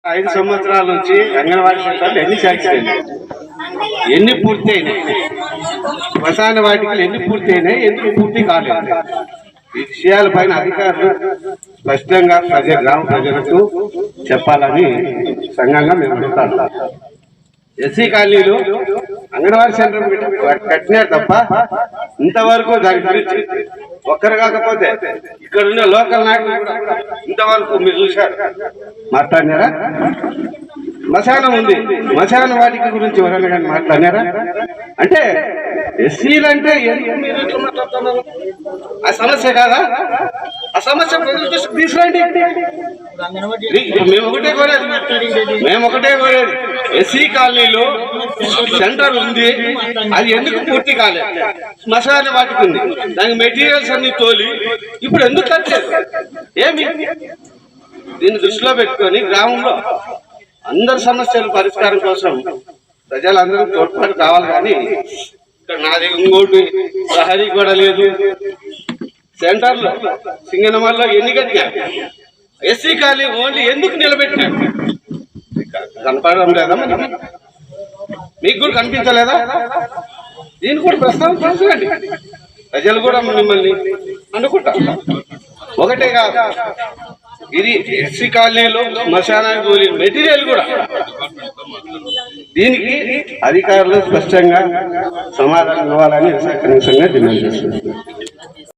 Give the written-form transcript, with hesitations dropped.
5 సంవత్సరాల నుంచి అంగన్వాడీ సెంటర్లు ఎన్ని శాంక్షన్ అయినాయి, ఎన్ని పూర్తి అయినాయి, శ్మశాన వాటికలు ఎన్ని పూర్తి అయినాయి, ఎందుకు పూర్తి కాలేదు, ఈ విషయాలపైన అధికారులు స్పష్టంగా గ్రామ ప్రజలకు చెప్పాలని సంఘంగా మేము అడుగుతాం. ఎస్సీ కాలనీలు అంగన్వాడీ సెంటర్ కట్టినారు తప్ప ఇంతవరకు దాని గురించి ఒక్కరు కాకపోతే ఇక్కడ ఉన్న లోకల్ నాయకులు కూడా ఇంతవరకు మీరు చూశారు, మాట్లాడినారా? శ్మశానం ఉంది, శ్మశాన వాటిక గురించి ఎవరైనా కానీ మాట్లాడినారా? అంటే ఎస్సీలు అంటే మాట్లాడుతున్నారు, ఆ సమస్య కాదా? ఆ సమస్య ప్రజల దృష్టికి తీసుకురండి. మేము ఒకటే కోరేది ఎస్సీ కాలనీలో సెంటర్ ఉంది, అది ఎందుకు పూర్తి కాలేదు? శ్మశాన వాటిక ఉంది, దానికి మెటీరియల్స్ అన్ని తోలి ఇప్పుడు ఎందుకు కట్టలేదు? ఏమి దీన్ని దృష్టిలో పెట్టుకొని గ్రామంలో అందరి సమస్యల పరిష్కారం కోసం ప్రజలందరూ తోడ్పాటు కావాలి. కానీ ఇక్కడ నాది ఇంకోటి ప్రహరీ కూడా లేదు. సెంటర్లో సింగనమల్లో ఎన్ని కట్టినా ఎస్సీ కాలనీ ఓన్లీ ఎందుకు నిలబెట్టినారు? కనపడడం లేదా? మీకు కూడా కనిపించలేదా? దీన్ని కూడా ప్రస్తావించండి, ప్రజలు కూడా మిమ్మల్ని అనుకుంటారు. ఒకటే కాదు, ఇది ఎస్సీ కాలనీలో శ్మశానానికి కూలి మెటీరియల్ కూడా, దీనికి అధికారులు స్పష్టంగా సమాధానం ఇవ్వాలని కనీసంగా డిమాండ్ చేస్తున్నారు.